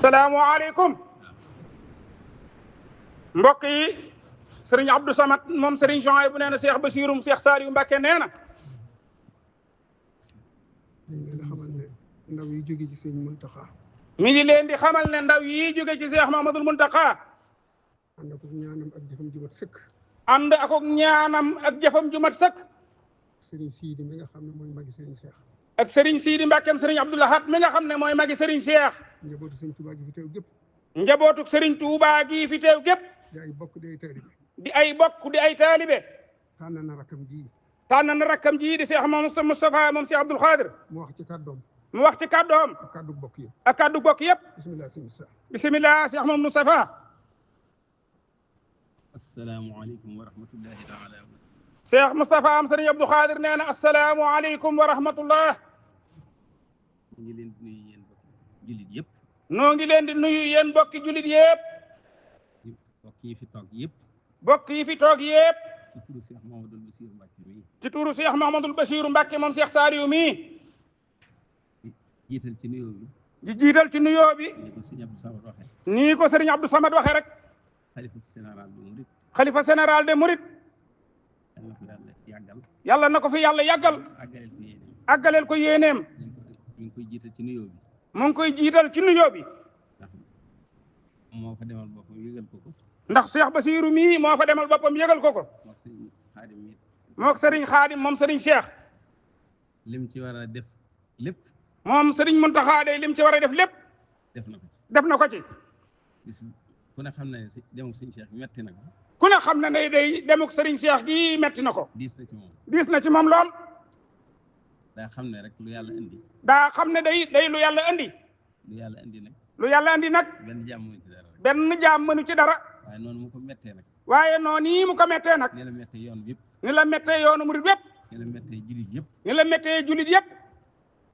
salaamualeykum mbokk yi sëriñ Abdou Samad moom sëriñ Jean bu nee na Cheikh Bachirum Cheikh Saliou Mbacké nee na ndaw yi jóge ci sëriñ Muntaxa mi ngi leen di xamal ne ndaw yi jóge ci Cheikh Mamadou Muntaxa ànd ak ñaanam ak jëfam ju mat sëkk ànd ak ñaanam ak jëfam ju mat sëkk sëriñ Sidi mi nga xam ne mooy magi sëriñ Cheikh ak sëriñ Sidi Mbàkkeem sëriñ Abdou Lahad mi nga xam ne mooy magi sëriñ Cheikh njabootu sëriñ Touba gi fi teew gépp njabootu sëriñ Touba gi fi teew gépp di ay bokk di ay taalibe di ay bokk di ay taalibe tànn na rakkam ji di Cheikh Moustapha moom Cheikh Abdoul Khadir mu wax ci kàddoom ak kàddu bokk yëpp ak kàddu bokk yëpp bisimilah Cheikh moom Moustapha asalaamaaleykum wa rahmatullahi taala wa barakatuh. Cheikh Moustapha am sëriñ Abdou Khadir nee na asalaamualeykum wa rahmatullah. ñu ngi leen di nuyu yéen bokki jullit yëpp. noo ngi leen di nuyu yéen bokki jullit yëpp. bokk yi fi toog yëpp. bokk yi fi toog yëpp. ci turu Cheikh Mouhamadoul Bachir Mbacke mi. ci turu Cheikh Mouhamadoul Bachir Mbacke moom Cheikh Saliou mi. di jiital ci nuyoo bi. di jiital ci nuyoo bi. ni ko sëriñ Abdou Samad waxee. nii ko sëriñ Abdou Samad waxee rek. xalifa général de Mouride. xalifa général de Mouride. yàlla na ko fi yàlla yàggal. àggaleel ko yéeneem. ñu ngi koy jiital ci nuyoo bi. mu ngi koy jiital ci nuyoo bi. moo fa demal boppam yëgal ko ko. ndax Cheikh Bassirou mii moo fa demal boppam yëgal ko ko. mook sëriñ Xaadim moom sëriñ Cheikh. lim ci war a def lépp. moom sëriñ Muntaxa day lim ci war a def lépp. def na ko ci. ku ne xam na ne demuk sëriñ Cheikh metti na ko. ku ne xam na ne day demuk sëriñ Cheikh gi metti na ko. diis na ci moom. diis na ci moom lool. daa xam ne rek lu yàlla indi. daa xam ne day lu yàlla indi. lu yàlla indi nag. lu yàlla indi nag. benn jaam mënu ci dara rek. benn jaam mënu ci dara. waaye noonu mu ko mettee nag. waaye noonu yi mu ko mettee nag. ni la mettee yoon yëpp. ni la mettee yoonu murid yëpp. ni la mettee jullit yëpp. ni la mettee jullit yëpp.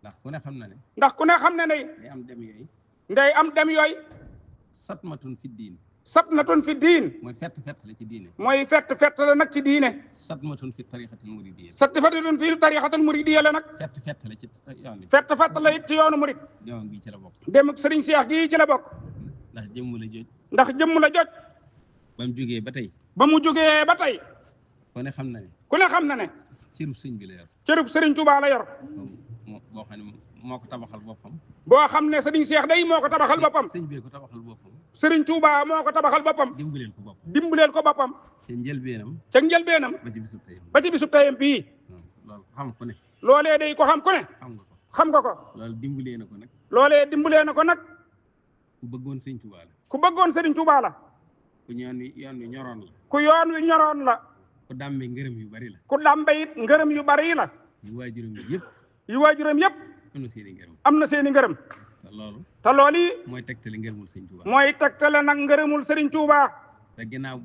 ndax ku ne xam na ne. ndax ku ne xam ne ne. day am dem yooyu. nday am dem yooyu. satmatun fi diin. satmatun fi diin. mooy fett la ci diine. mooy fett la nag ci diine. satmatun fi tariqatil muridiyya. satmatun fi tariqatil muridiyya la nag. fett la ci yoon bi. fett la it ci yoonu murid. demam gi ci la bokk. dem ak sëriñ Cheikh gi ci la bokk. ndax jëmm la joj. ndax jëmm la joj. ba mu jógee ba tey. ba mu jógee ba tey. ku ne xam na ne. ku ne xam na ne. cërub sëñ bi la yor. cërub sëriñ Touba la yor. boo xam ne moo ko tabaxal boppam. boo xam ne sëriñ Cheikh day moo ko tabaxal boppam. sëñ bee ko tabaxal boppam. sëriñ Touba moo ko tabaxal boppam. dimbaleel ko boppam. ca njëlbeenam. ba ci bisub tayam. ba ci bisub tayam bii. loolu xam ku ne. loolee day ko xam ku ne. xam nga ko. loolu dimbalee na ko nag. loolee dimbalee na ko nag. ku bëggoon sëñ Touba la. ku bëggoon sëriñ Touba la. ku yoon wi ñoroon la. ku yoon wi ñoroon la. ku dàmbe ngërëm yu bari la. ku dàmbe it ngërëm yu bari la. yu waajuram yëpp. yu waajuram yëpp. am na seeni ngërëm. te loolu yi. mooy tegtale ngërëmul sëñ Touba. mooy tegtale nag ngërëmul sëriñ Touba. te gannaaw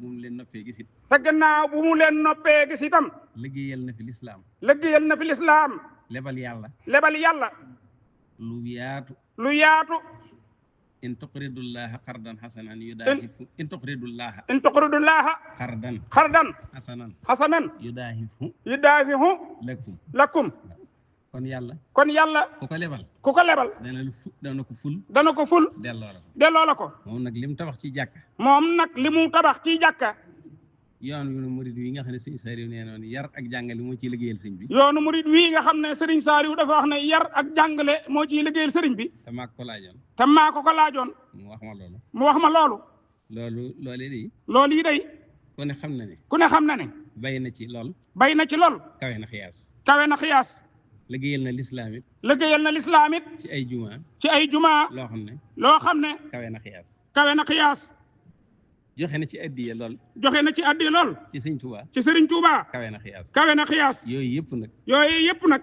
bu mu leen noppee gisit. itam. liggéeyal na fi lislaam. lebal yàlla. lu yaatu. in tuqridullaha qardan hasanan yudaahifu. in tuqridullaha qardan hasanan yudaahifu. lakum. kon yàlla. ku ko lebal. dana ko ful. delloo la ko. moom nag li mu tabax ci jàkka. yoonu murid wi nga xam ne sëñ Saliou nee noonu yar ak jàngale moo ciy liggéeyal sëñ bi. yoonu murid wi nga xam ne sëriñ Saliou dafa wax ne yar ak jàngale moo ciy liggéeyal sëriñ bi. te maa ko laajoon. mu wax ma loolu. loolu yi day. ku ne xam na ne. bay na ci lool. kawe na xiyaas. liggéeyal na lislaam it. ci ay jumaa. loo xam ne. kawe na xiyaas. joxe na ci addiya lool. ci sëriñ Touba. kawe na xiyaas. yooyu yëpp nag.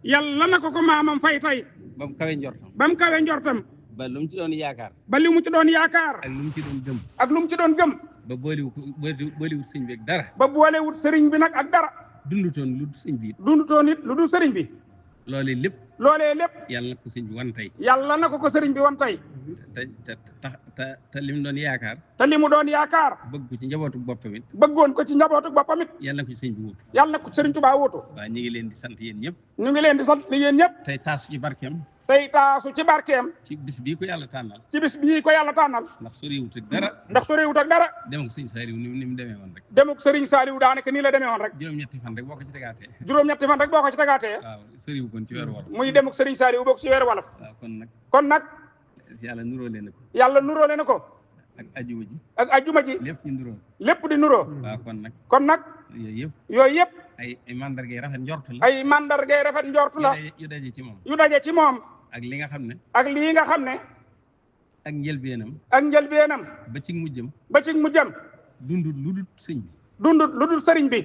yàlla na ko maamam fay tey. ba mu kawe njortam. ba lu mu ci doon yaakaar. ak lu mu ci doon gëm. ba boolewut sëriñ bi ak dara. ak dara. dundutoon it lu dul sëriñ bi. loolee lépp. yàlla na ko sëriñ bi wan tey. te li mu doon yaakaar. bëgg ko ci njabootu boppam it. yàlla na ko ci sëriñ bi wuutu. waaw ñu ngi leen di sant yéen ñëpp. tey taasu ci barkeem. tey taasu ci barkeem. ci bis bii ko yàlla tànnal. ci bis bii ko yàlla tànnal. ndax soriwut ak dara. ndax soriwut ak dara. demuk sëriñ Saaliw ni mu demee woon rek. demuk sëriñ Saaliw daanaka nii la demee woon rek. juróom-ñetti fan rek boo ko ci tegaatee. juróom-ñetti fan rek boo ko ci tegaatee. waaw soriwu kon ci weeru wolof. muy demuk sëriñ Saaliw bokk ci weeru wolof. waaw kon nag. yàlla nuróole na ko. yàlla nuróole na ko. ak ajuma ji. ak ajuma ji. lépp ñu nuróo. lépp di nuróo. waaw kon nag. yooyu yëpp. ay mandargay rafet njortu la. ay mandargay rafet njortu la. yu daje ci moom. yu daje ci moom. ak li nga xam ne. ak lii nga xam ne. ak njëlbeenam. ak njëlbeenam. ba ci mujjam. ba ci mujjam. dundut lu dul sëñ bi. dundut lu dul sëriñ bi.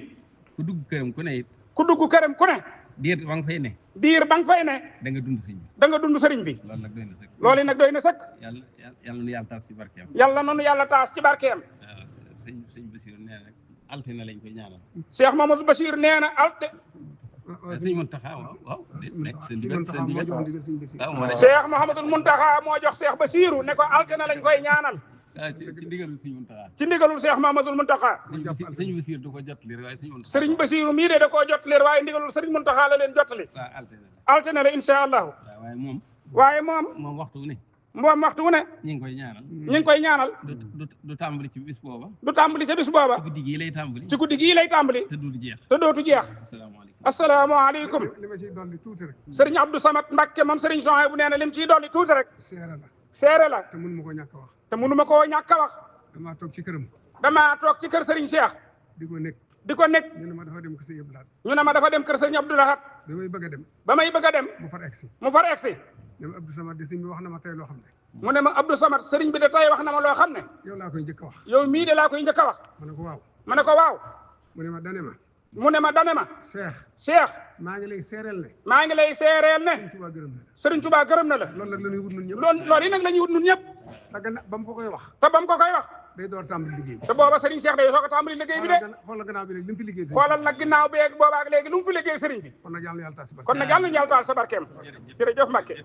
ku dugg këram ku ne it. ku dugg këram ku ne. diir ba nga fay ne. diir ba nga fay ne. da nga dund sëñ bi. da nga dund sëriñ bi. loolu nag doy na sëkk. loolu nag doy na sëkk. yàlla nu yàlla taas ci barkeem. yàlla noonu yàlla taas ci barkeem. waaw sëñ Basiir nee na altine lañ koy ñaanal. Cheikh Mamadou Bachir nee na sëñ Muntaxa waaw nekk seen digal seen digal Cheikh Mouhamadul Muntaxa moo jox Cheikh Basiru ne ko altine lañ koy ñaanal. ci ndigalul sëñ Muntaxa. ci ndigalul Cheikh Mamadul Muntaxa. sëñ Basiir du ko jotali waaye sëñ Muntaxa. sëriñ Basiru mii de da koo jotali waaye ndigalul sëriñ Muntaxa la leen jotali. waaw altine la incha allahu. waaye moom waxtu wu ne. moom waxtu wu ne. ñu ngi koy ñaanal. ñu ngi koy ñaanal. du tàmbali ci bis booba. du tàmbali ca bis booba. ci guddi gii lay tàmbali. ci guddi gii lay tàmbali. te dootu jeex. te dootu jeex. asalaamaaleykum. li ma ciy dolli tuuti rek. sëriñ Abdou Samad Mbacke moom sëriñ Jean bu nee na lim ciy dolli tuuti rek. seere la. te mënu ma koo ñàkk a wax. te mënu ma koo ñàkk a wax. damaa toog ci këram. damaa toog ci kër sëriñ Cheikh. di ko nekk. ñu ne ma dafa dem kër sëriñ Abdou Lahad. ñu ne ma dafa dem kër sëriñ Abdou Lahad. ba may bëgg a dem. ba may bëgg a dem. mu far egsi. ne ma Abdou Samad de sëriñ bi wax na ma tey loo xam ne. mu ne ma Abdou Samad sëriñ bi de tey wax na ma loo xam ne. yow laa koy njëkk a wax. yow mii de laa koy njëkk a wax. ma ne ko waaw. ma ne ko waaw. mu ne ma dane ma. mu ne ma dane ma. Cheikh. maa ngi lay seereel ne. maa ngi lay seereel ne. Sëriñ Tuubaa gërëm na la. loolu nag la ñuy wut ñun ñëpp. loolu yi nag la ñuy wut ñun ñëpp. ba mu ko koy wax. te ba mu ko koy wax. day door tàmbali liggéey. te booba Sëriñ Cheikh day soog a tàmbali liggéey bi de. xoolal gannaaw bi léegi li mu fi liggéey. xoolal nag ginnaaw bi ak boobaak léegi lu mu fi liggéey sëriñ bi. kon nag yàlla na yàlla taal sa barkeem. kon nag yàlla na yàlla taal sa barkeem. jërëjëf Mbacke.